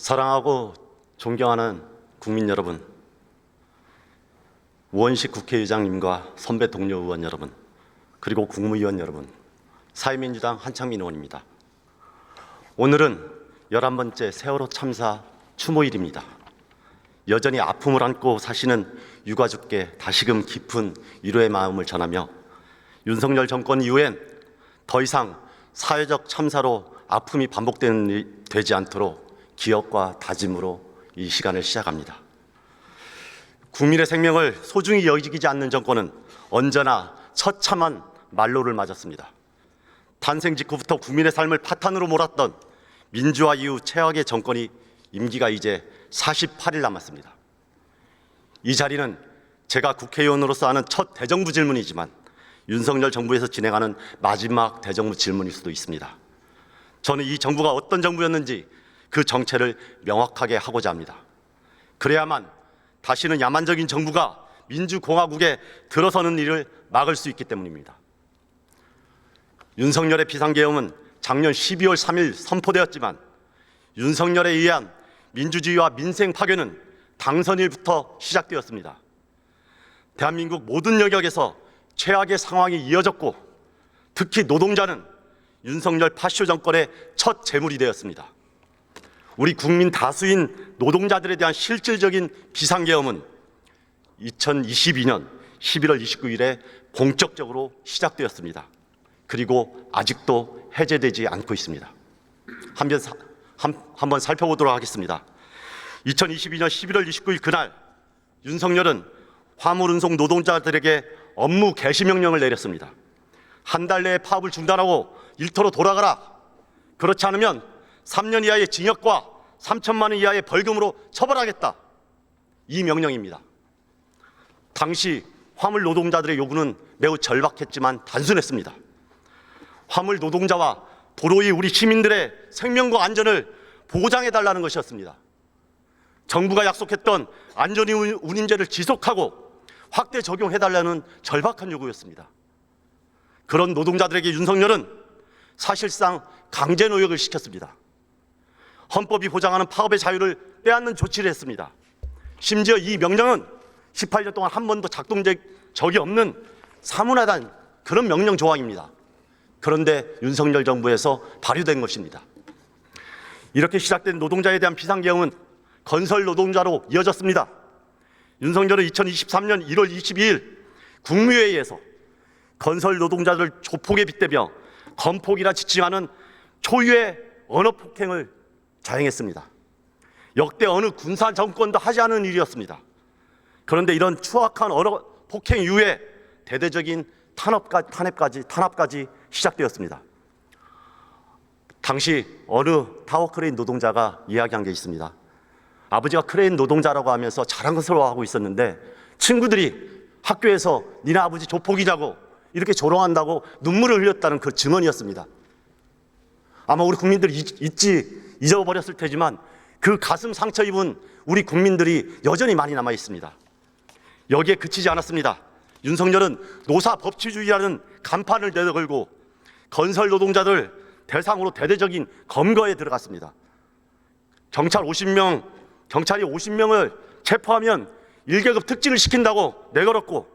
사랑하고 존경하는 국민 여러분, 우원식 국회의장님과 선배 동료 의원 여러분, 그리고 국무위원 여러분, 사회민주당 한창민 의원입니다. 오늘은 11번째 세월호 참사 추모일입니다. 여전히 아픔을 안고 사시는 유가족께 다시금 깊은 위로의 마음을 전하며 윤석열 정권 이후엔 더 이상 사회적 참사로 아픔이 반복되지 않도록 기억과 다짐으로 이 시간을 시작합니다. 국민의 생명을 소중히 여기지 않는 정권은 언제나 처참한 말로를 맞았습니다. 탄생 직후부터 국민의 삶을 파탄으로 몰았던 민주화 이후 최악의 정권이 임기가 이제 48일 남았습니다. 이 자리는 제가 국회의원으로서 하는 첫 대정부 질문이지만 윤석열 정부에서 진행하는 마지막 대정부 질문일 수도 있습니다. 저는 이 정부가 어떤 정부였는지 그 정체를 명확하게 하고자 합니다. 그래야만 다시는 야만적인 정부가 민주공화국에 들어서는 일을 막을 수 있기 때문입니다. 윤석열의 비상계엄은 작년 12월 3일 선포되었지만 윤석열에 의한 민주주의와 민생 파괴는 당선일부터 시작되었습니다. 대한민국 모든 영역에서 최악의 상황이 이어졌고 특히 노동자는 윤석열 파쇼 정권의 첫 재물이 되었습니다. 우리 국민 다수인 노동자들에 대한 실질적인 비상계엄은 2022년 11월 29일에 본격적으로 시작되었습니다. 그리고 아직도 해제되지 않고 있습니다. 한번 살펴보도록 하겠습니다. 2022년 11월 29일 그날 윤석열은 화물운송 노동자들에게 업무 개시 명령을 내렸습니다. 한 달 내에 파업을 중단하고 일터로 돌아가라. 그렇지 않으면 3년 이하의 징역과 3천만 원 이하의 벌금으로 처벌하겠다. 이 명령입니다. 당시 화물 노동자들의 요구는 매우 절박했지만 단순했습니다. 화물 노동자와 도로의 우리 시민들의 생명과 안전을 보장해달라는 것이었습니다. 정부가 약속했던 안전운임제를 지속하고 확대 적용해달라는 절박한 요구였습니다. 그런 노동자들에게 윤석열은 사실상 강제노역을 시켰습니다. 헌법이 보장하는 파업의 자유를 빼앗는 조치를 했습니다. 심지어 이 명령은 18년 동안 한 번도 작동된 적이 없는 사문화된 그런 명령 조항입니다. 그런데 윤석열 정부에서 발효된 것입니다. 이렇게 시작된 노동자에 대한 비상계엄은 건설 노동자로 이어졌습니다. 윤석열은 2023년 1월 22일 국무회의에서 건설 노동자들 조폭에 빗대며 건폭이라 지칭하는 초유의 언어 폭행을 자행했습니다. 역대 어느 군사 정권도 하지 않은 일이었습니다. 그런데 이런 추악한 언어 폭행 이후에 대대적인 탄압까지 시작되었습니다. 당시 어느 타워 크레인 노동자가 이야기한 게 있습니다. 아버지가 크레인 노동자라고 하면서 자랑스러워하고 있었는데 친구들이 학교에서 니네 아버지 조폭이냐고 이렇게 조롱한다고 눈물을 흘렸다는 그 증언이었습니다. 아마 우리 국민들이 잊어버렸을 테지만 그 가슴 상처 입은 우리 국민들이 여전히 많이 남아 있습니다. 여기에 그치지 않았습니다. 윤석열은 노사 법치주의라는 간판을 내걸고 건설 노동자들 대상으로 대대적인 검거에 들어갔습니다. 경찰이 50명을 체포하면 1계급 특진을 시킨다고 내걸었고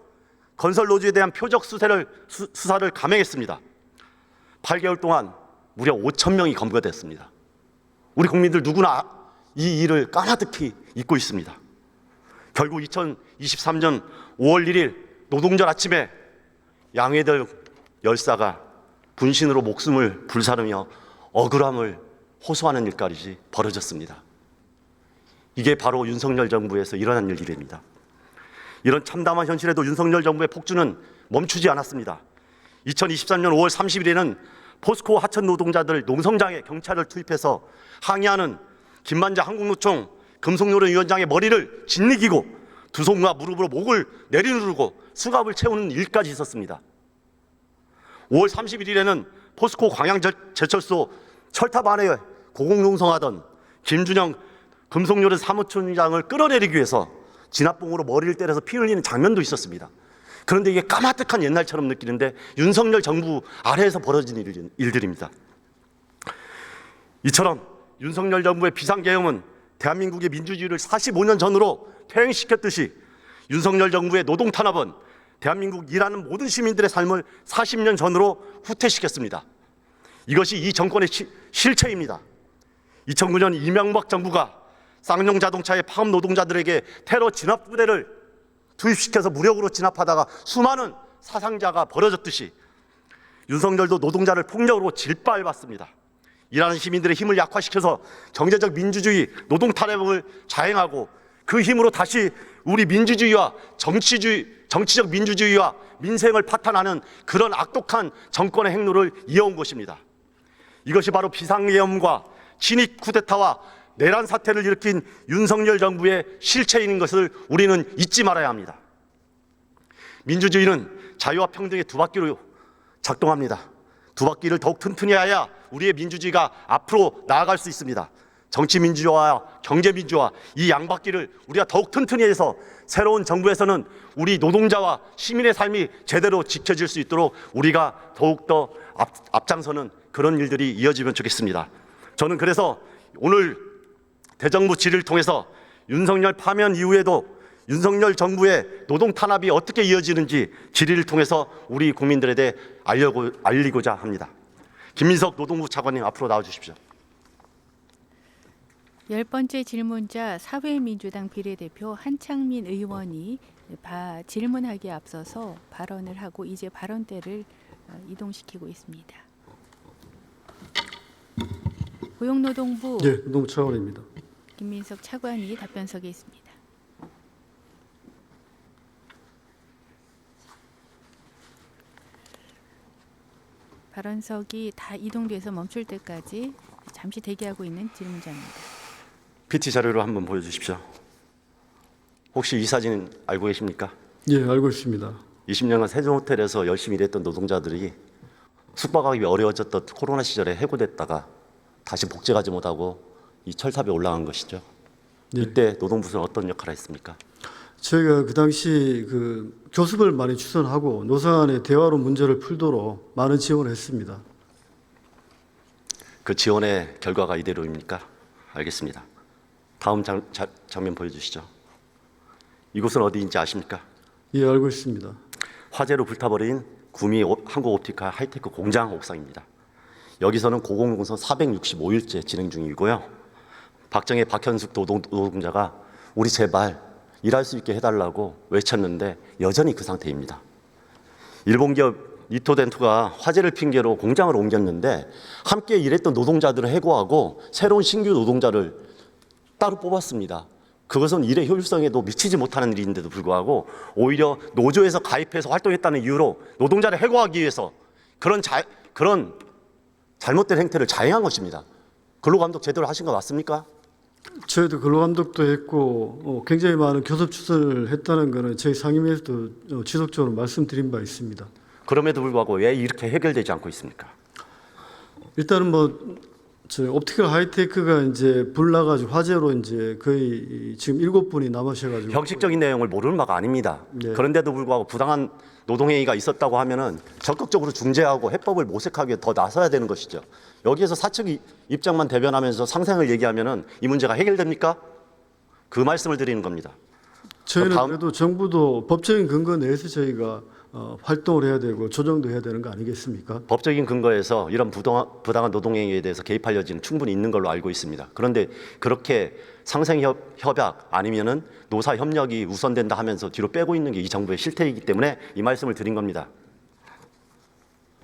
건설 노조에 대한 표적 수사를 감행했습니다. 8개월 동안 무려 5,000명이 검거됐습니다. 우리 국민들 누구나 이 일을 까마득히 잊고 있습니다. 결국 2023년 5월 1일 노동절 아침에 양회들 열사가 분신으로 목숨을 불사르며 억울함을 호소하는 일까지 벌어졌습니다. 이게 바로 윤석열 정부에서 일어난 일입니다. 이런 참담한 현실에도 윤석열 정부의 폭주는 멈추지 않았습니다. 2023년 5월 30일에는 포스코 하천 노동자들 농성장에 경찰을 투입해서 항의하는 김만자 한국노총 금속노련 위원장의 머리를 짓이기고 두 손과 무릎으로 목을 내리누르고 수갑을 채우는 일까지 있었습니다. 5월 31일에는 포스코 광양제철소 철탑 안에 고공농성하던 김준영 금속노련 사무총장을 끌어내리기 위해서 진압봉으로 머리를 때려서 피 흘리는 장면도 있었습니다. 그런데 이게 까마득한 옛날처럼 느끼는데 윤석열 정부 아래에서 벌어진 일들입니다. 이처럼 윤석열 정부의 비상계엄은 대한민국의 민주주의를 45년 전으로 퇴행시켰듯이 윤석열 정부의 노동 탄압은 대한민국 일하는 모든 시민들의 삶을 40년 전으로 후퇴시켰습니다. 이것이 이 정권의 실체입니다. 2009년 이명박 정부가 쌍용 자동차의 파업 노동자들에게 테러 진압부대를 투입시켜서 무력으로 진압하다가 수많은 사상자가 벌어졌듯이 윤석열도 노동자를 폭력으로 질밟았습니다. 일하는 시민들의 힘을 약화시켜서 경제적 민주주의, 노동 탄압을 자행하고 그 힘으로 다시 우리 민주주의와 정치적 민주주의와 민생을 파탄하는 그런 악독한 정권의 행로를 이어온 것입니다. 이것이 바로 비상계엄과 친일 쿠데타와 내란 사태를 일으킨 윤석열 정부의 실체인 것을 우리는 잊지 말아야 합니다. 민주주의는 자유와 평등의 두 바퀴로 작동합니다. 두 바퀴를 더욱 튼튼히 해야 우리의 민주주의가 앞으로 나아갈 수 있습니다. 정치 민주화와 경제 민주화, 이 양바퀴를 우리가 더욱 튼튼히 해서 새로운 정부에서는 우리 노동자와 시민의 삶이 제대로 지켜질 수 있도록 우리가 더욱더 앞장서는 그런 일들이 이어지면 좋겠습니다. 저는 그래서 오늘 대정부 질의를 통해서 윤석열 파면 이후에도 윤석열 정부의 노동 탄압이 어떻게 이어지는지 질의를 통해서 우리 국민들에 대해 알리고자 합니다. 김민석 노동부 차관님 앞으로 나와주십시오. 10번째 질문자 사회민주당 비례대표 한창민 의원이 질문하기에 앞서서 발언을 하고 이제 발언대를 이동시키고 있습니다. 고용노동부 네, 노동부 차관입니다. 김민석 차관이 답변석에 있습니다. 발언석이 다 이동돼서 멈출 때까지 잠시 대기하고 있는 질문자입니다. PT 자료로 한번 보여주십시오. 혹시 이 사진 알고 계십니까? 예, 알고 있습니다. 20년간 세종호텔에서 열심히 일했던 노동자들이 숙박하기 어려워졌던 코로나 시절에 해고됐다가 다시 복직하지 못하고 이 철탑에 올라간 것이죠. 예. 이때 노동부는 어떤 역할을 했습니까? 저희가 그 당시 교섭을 많이 추선하고 노사 간의 대화로 문제를 풀도록 많은 지원을 했습니다. 그 지원의 결과가 이대로입니까? 알겠습니다. 다음 장면 보여주시죠. 이곳은 어디인지 아십니까? 예, 알고 있습니다. 화재로 불타버린 구미 한국옵티카 하이테크 공장 옥상입니다. 여기서는 고공공선 465일째 진행 중이고요. 박정희, 박현숙 노동자가 우리 제발 일할 수 있게 해달라고 외쳤는데 여전히 그 상태입니다. 일본 기업 니토덴토가 화재를 핑계로 공장을 옮겼는데 함께 일했던 노동자들을 해고하고 새로운 신규 노동자를 따로 뽑았습니다. 그것은 일의 효율성에도 미치지 못하는 일인데도 불구하고 오히려 노조에서 가입해서 활동했다는 이유로 노동자를 해고하기 위해서 그런 잘못된 행태를 자행한 것입니다. 근로감독 제대로 하신 거 맞습니까? 저희도 근로감독도 했고 굉장히 많은 교섭 추선을 했다는 것은 저희 상임위에서도 지속적으로 말씀드린 바 있습니다. 그럼에도 불구하고 왜 이렇게 해결되지 않고 있습니까? 일단은 저희 옵티컬 하이테크가 이제 불 나가지고 화재로 이제 거의 지금 7분이 남으셔가지고 형식적인 내용을 모르는 바가 아닙니다. 네. 그런데도 불구하고 부당한 노동행위가 있었다고 하면은 적극적으로 중재하고 해법을 모색하기 위해 더 나서야 되는 것이죠. 여기에서 사측 입장만 대변하면서 상생을 얘기하면은 이 문제가 해결됩니까? 그 말씀을 드리는 겁니다. 저희는 다음- 그래도 정부도 법적인 근거 내에서 저희가 활동을 해야 되고 조정도 해야 되는 거 아니겠습니까? 법적인 근거에서 이런 부당한 노동행위에 대해서 개입할 여지는 충분히 있는 걸로 알고 있습니다. 그런데 그렇게 상생협약 아니면은 노사협력이 우선된다 하면서 뒤로 빼고 있는 게 이 정부의 실태이기 때문에 이 말씀을 드린 겁니다.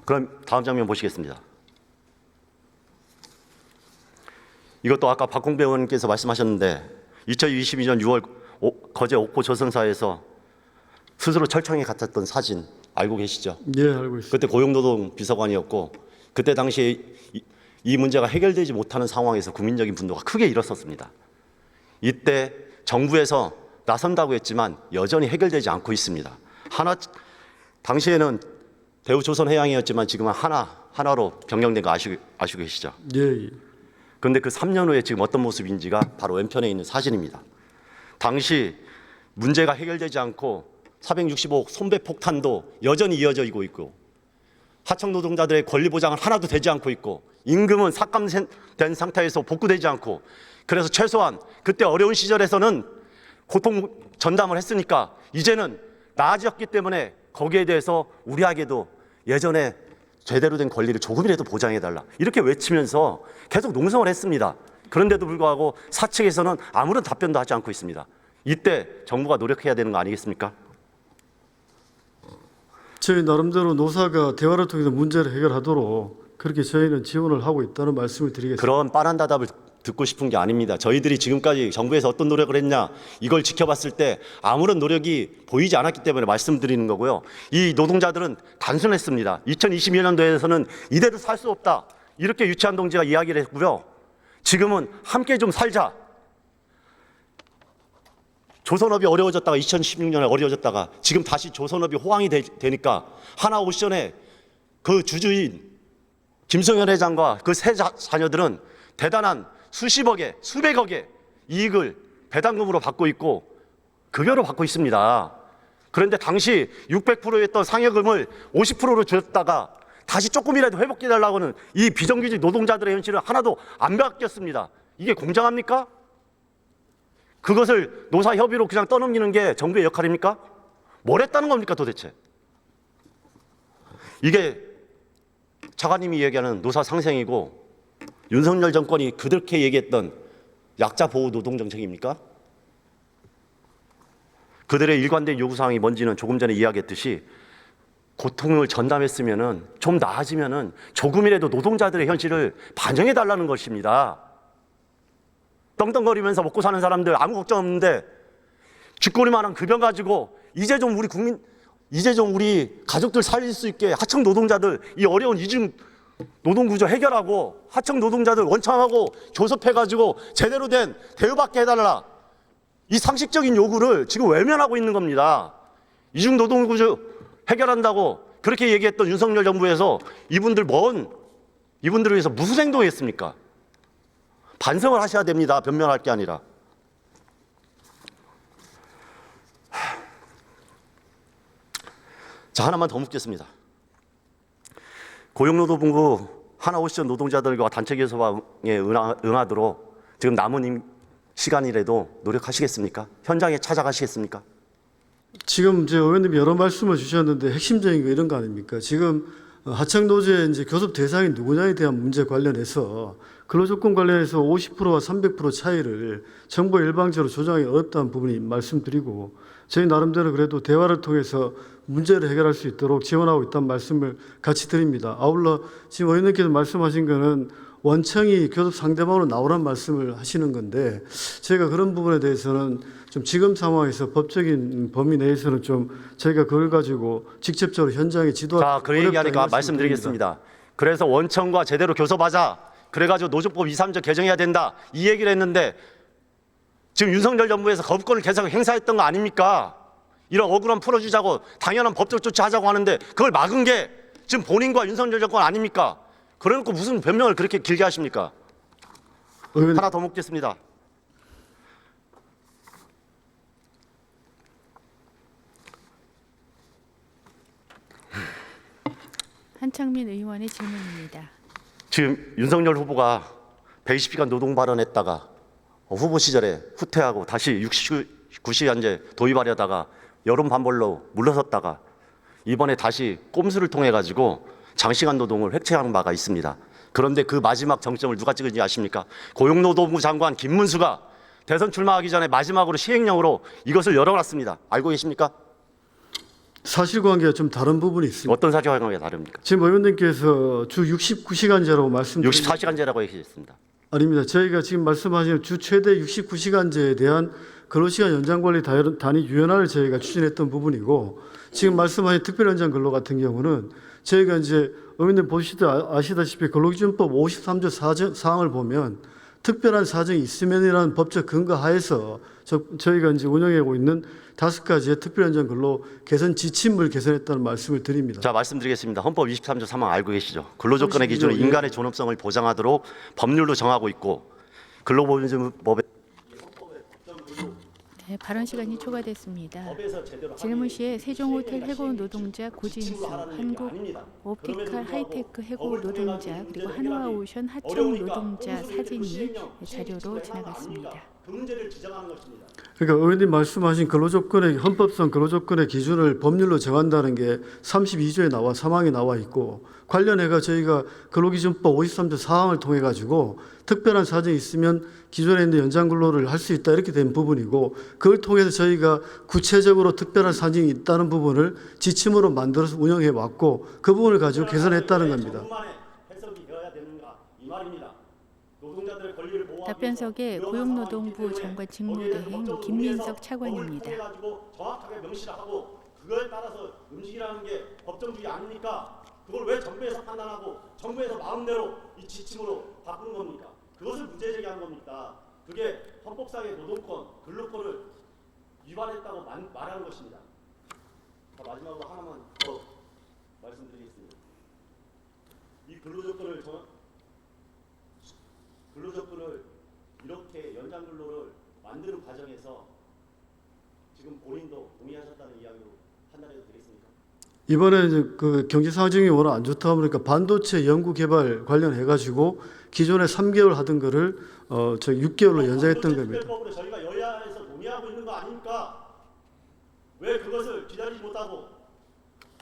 그럼 다음 장면 보시겠습니다. 이것도 아까 박홍배 의원께서 말씀하셨는데 2022년 6월 거제 옥포 조선사에서 스스로 철창에 갇혔던 사진 알고 계시죠? 예, 알고 있습니다. 그때 고용노동 비서관이었고 그때 당시에 이 문제가 해결되지 못하는 상황에서 국민적인 분노가 크게 일었었습니다. 이때 정부에서 나선다고 했지만 여전히 해결되지 않고 있습니다. 당시에는 대우조선해양이었지만 지금은 하나로 변경된 거 아시고 계시죠? 예. 그런데 그 3년 후에 지금 어떤 모습인지가 바로 왼편에 있는 사진입니다. 당시 문제가 해결되지 않고 465억 손배폭탄도 여전히 이어지고 있고 하청 노동자들의 권리 보장은 하나도 되지 않고 있고 임금은 삭감된 상태에서 복구되지 않고, 그래서 최소한 그때 어려운 시절에서는 고통 전담을 했으니까 이제는 나아졌기 때문에 거기에 대해서 우리에게도 예전에 제대로 된 권리를 조금이라도 보장해달라, 이렇게 외치면서 계속 농성을 했습니다. 그런데도 불구하고 사측에서는 아무런 답변도 하지 않고 있습니다. 이때 정부가 노력해야 되는 거 아니겠습니까? 저희 나름대로 노사가 대화를 통해서 문제를 해결하도록 그렇게 저희는 지원을 하고 있다는 말씀을 드리겠습니다. 그런 빤한 답을 듣고 싶은 게 아닙니다. 저희들이 지금까지 정부에서 어떤 노력을 했냐, 이걸 지켜봤을 때 아무런 노력이 보이지 않았기 때문에 말씀드리는 거고요. 이 노동자들은 단순했습니다. 2022년도에서는 이대로 살 수 없다, 이렇게 유치한 동지가 이야기를 했고요. 지금은 함께 좀 살자. 조선업이 어려워졌다가 2016년에 어려워졌다가 지금 다시 조선업이 호황이 되니까 하나오션의 그 주주인 김성현 회장과 그 세 자녀들은 대단한 수십억의 수백억의 이익을 배당금으로 받고 있고 급여로 받고 있습니다. 그런데 당시 600%였던 상여금을 50%로 줄였다가 다시 조금이라도 회복해달라고는 이 비정규직 노동자들의 현실은 하나도 안 바뀌었습니다. 이게 공정합니까? 그것을 노사 협의로 그냥 떠넘기는 게 정부의 역할입니까? 뭘 했다는 겁니까 도대체? 이게 차관님이 얘기하는 노사 상생이고 윤석열 정권이 그렇게 얘기했던 약자 보호 노동 정책입니까? 그들의 일관된 요구사항이 뭔지는 조금 전에 이야기했듯이 고통을 전담했으면은 좀 나아지면은 조금이라도 노동자들의 현실을 반영해 달라는 것입니다. 떵떵거리면서 먹고 사는 사람들 아무 걱정 없는데 쥐꼬리만한 급여 가지고 이제 좀 우리 가족들 살릴 수 있게 하청 노동자들 이 어려운 이중 노동 구조 해결하고 하청 노동자들 원창하고 교섭해가지고 제대로 된 대우받게 해달라, 이 상식적인 요구를 지금 외면하고 있는 겁니다. 이중 노동 구조 해결한다고 그렇게 얘기했던 윤석열 정부에서 이분들을 위해서 무슨 행동했습니까? 반성을 하셔야 됩니다. 변명할 게 아니라. 자, 하나만 더 묻겠습니다. 고용노동부 하나오션 노동자들과 단체 교섭에 응하도록 지금 남은 시간이라도 노력하시겠습니까? 현장에 찾아가시겠습니까? 지금 이제 의원님이 여러 말씀을 주셨는데 핵심적인 거 이런 거 아닙니까? 지금 하청 노조의 이제 교섭 대상이 누구냐에 대한 문제 관련해서 근로조건 관련해서 50%와 300% 차이를 정부가 일방적으로 조정하기 어렵다는 부분이 말씀드리고, 저희 나름대로 그래도 대화를 통해서 문제를 해결할 수 있도록 지원하고 있다는 말씀을 같이 드립니다. 아울러 지금 의원님께서 말씀하신 거는 원청이 교섭 상대방으로 나오란 말씀을 하시는 건데, 저희가 그런 부분에 대해서는 좀 지금 상황에서 법적인 범위 내에서는 좀 저희가 그걸 가지고 직접적으로 현장에 지도하기 자, 그 얘기하니까 말씀드리겠습니다. 그래서 원청과 제대로 교섭하자, 그래가지고 노조법 2, 3조 개정해야 된다, 이 얘기를 했는데 지금 윤석열 정부에서 거부권을 계속 행사했던 거 아닙니까? 이런 억울함 풀어주자고 당연한 법적 조치하자고 하는데 그걸 막은 게 지금 본인과 윤석열 정권 아닙니까? 그래놓고 무슨 변명을 그렇게 길게 하십니까? 하나 더 묻겠습니다. 한창민 의원의 질문입니다. 지금 윤석열 후보가 120시간 노동 발언했다가 후보 시절에 후퇴하고 다시 69시간제 도입하려다가 여론 반발로 물러섰다가 이번에 다시 꼼수를 통해 가지고 장시간 노동을 획책한 바가 있습니다. 그런데 그 마지막 정점을 누가 찍은지 아십니까? 고용노동부 장관 김문수가 대선 출마하기 전에 마지막으로 시행령으로 이것을 열어놨습니다. 알고 계십니까? 사실관계가 좀 다른 부분이 있습니다. 어떤 사실관계가 다릅니까? 지금 의원님께서 주 69시간제라고 말씀드린 64시간제라고 얘기했습니다. 아닙니다. 저희가 지금 말씀하신 주 최대 69시간제에 대한 근로시간 연장관리 단위 유연화를 저희가 추진했던 부분이고, 지금 말씀하신 특별연장 근로 같은 경우는 저희가 이제 의원님 아시다시피 근로기준법 53조 사항을 보면 특별한 사정이 있으면이라는 법적 근거 하에서 저희가 이제 운영하고 있는 5가지의 특별연장 근로 개선 지침을 개선했다는 말씀을 드립니다. 자, 말씀드리겠습니다. 헌법 23조 3항 알고 계시죠? 근로조건의 기준으로 예. 인간의 존엄성을 보장하도록 법률로 정하고 있고 근로보건법에 네, 발언 시간이 초과됐습니다. 법에서 제대로 질문 시에 하니 세종호텔 해고 시행령이나 노동자 고진수, 지침하라는 얘기가 한국 아닙니다. 옵티칼 그럼에도 하이테크 불구하고 해고 법을 통해 노동자 가지고 그리고 문제를 한화오션 하청 어려우니까 노동자 꼼수를 사진이 그 시행령, 자료로 시행령을 지나갔습니다. 아닙니까? 그 문제를 지적하는 것입니다. 그러니까 의원님 말씀하신 근로조건의 헌법상 근로조건의 기준을 법률로 정한다는 게 32조에 나와 사망에 나와 있고 관련해가 저희가 근로기준법 53조 4항을 통해 가지고 특별한 사정이 있으면 기존에 있는 연장 근로를 할 수 있다 이렇게 된 부분이고 그걸 통해서 저희가 구체적으로 특별한 사정이 있다는 부분을 지침으로 만들어서 운영해 왔고 그 부분을 가지고 개선했다는 겁니다. 전문만의 해석이 되어야 되는가 이 말입니다. 노동자들의 권리를 보호하기 답변석에 위해서 고용노동부 위헌 장관 상황이기 직무대행 때문에 거기에 김민석 대해서 법을 차관입니다. 통해 가지고 정확하게 명시를 하고 그거에 따라서 움직이라는 게 법정주의 아닙니까? 그걸 왜 정부에서 판단하고 정부에서 마음대로 이 지침으로 바꾸는 겁니까? 그것을 문제 제기한 겁니까? 그게 헌법상의 노동권, 근로권을 위반했다고 말하는 것입니다. 자, 마지막으로 하나만 더 말씀드리겠습니다. 이 근로조건을 이렇게 연장 근로를 만드는 과정에서 지금 본인도 동의하셨다는 이야기로 판단해도 되겠습니까? 이번에 이제 그 경제 상황이 워낙 안 좋다 보니까 반도체 연구 개발 관련해 가지고 기존에 3개월 하던 거를 저희 6개월로 연장했던 겁니다. 특별법으로 저희가 여야에서 논의하고 있는 거 아닙니까? 왜 그것을 기다리지 못하고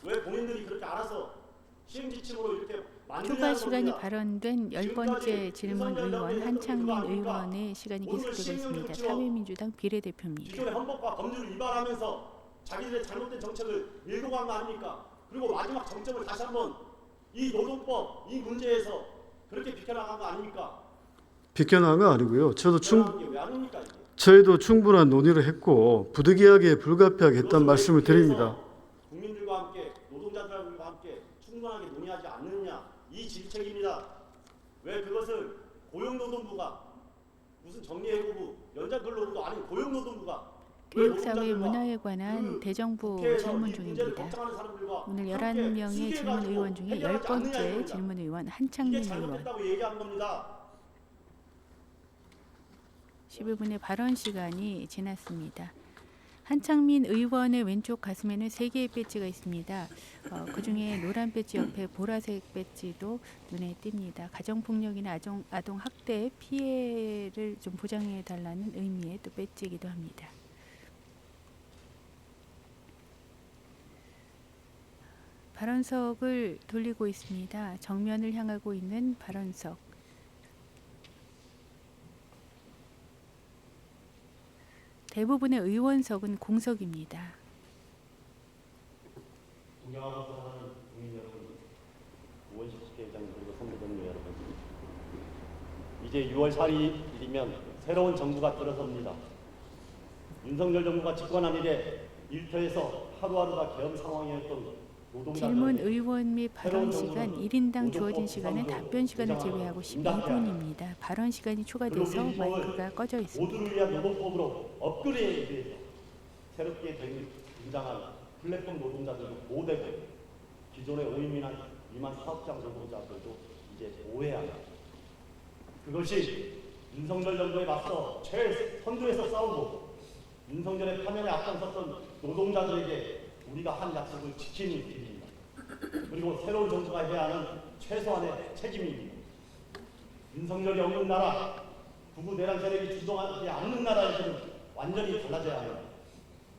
왜 본인들이 그렇게 알아서 시행 지침으로 이렇게 만드냐는 추가 시간이 겁니다. 발언된 10번째 질문 의원 한창민 의원의 시간이 계속되고 있습니다. 사회민주당 비례대표입니다. 기존의 헌법과 법률을 위반하면서 자기들의 잘못된 정책을 밀고 간 거 아닙니까? 그리고 마지막 정점을 다시 한번 이 노동법 이 문제에서 그렇게 비켜나간 거 아닙니까? 비껴나간 거 아니고요. 비켜나간 게 왜 아닙니까 이게? 저희도 충분한 논의를 했고 부득이하게 불가피하게 했다는 말씀을 드립니다. 국민들과 함께 노동자들과 함께 충분하게 논의하지 않느냐 이 질책입니다. 왜 그것을 고용노동부가 무슨 정리해고부 연장근로부도 아닌 고용노동부가 교육사회 문화에 관한 대정부 질문 중입니다. 오늘 11명의 질문 의원 중에 10번째 질문 의원 한창민 이게 의원. 잘못됐다고 얘기한 겁니다. 11분의 발언 시간이 지났습니다. 한창민 의원의 왼쪽 가슴에는 3개의 배지가 있습니다. 그중에 노란 배지 옆에 보라색 배지도 눈에 띕니다. 가정폭력이나 아동학대 피해를 좀 보장해달라는 의미의 또 배지이기도 합니다. 발언석을 돌리고 있습니다. 정면을 향하고 있는 발언석. 대부분의 의원석은 공석입니다. 존경하고 사랑하는 국민 여러분, 우원식 국회의장님 그리고 선배동료 여러분, 이제 6월 4일이면 새로운 정부가 들어섭니다. 윤석열 정부가 집권한 이래 일터에서 하루하루가 계엄 상황이었던 질문 의원 및 발언 시간 1인당 주어진 시간은 답변 시간을 제외하고 12분입니다. 발언 시간이 초과돼서 마이크가 꺼져 있습니다. 모두를 위한 노동법으로 업그레이드해서 새롭게 등장한 플랫폼 노동자들도 보호되고 기존의 5인 미만 사업장 노동자들도 이제 보호해야 합니다. 그것이 윤석열 정부에 맞서 최선두에서 싸우고 윤석열의 파면에 앞장섰던 노동자들에게 우리가 한 약속을 지키는 길입니다. 그리고 새로운 정부가 해야 하는 최소한의 책임입니다. 윤석열이 없는 나라, 부부 내란 세력이 주도하지 않는 나라에서는 완전히 달라져야 합니다.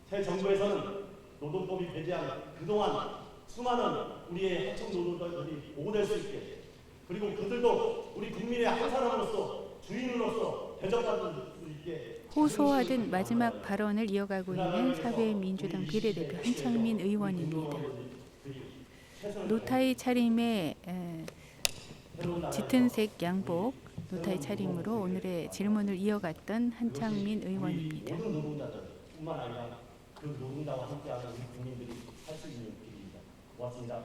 새 정부에서는 노동법이 배제한 그동안 수많은 우리의 하청 노동자들이 보호될 수 있게, 그리고 그들도 우리 국민의 한 사람으로서 주인으로서 대접받을 수 있게 호소하듯 마지막 발언을 이어가고 있는 사회민주당 비례대표 한창민 의원입니다. 노타이 차림의 짙은 색 양복, 노타이 차림으로 오늘의 질문을 이어갔던 한창민 의원입니다. 모든 노동자들뿐만 아니라 그 노동자와 함께하는 우리 국민들이 살 수 있는 길입니다. 고맙습니다.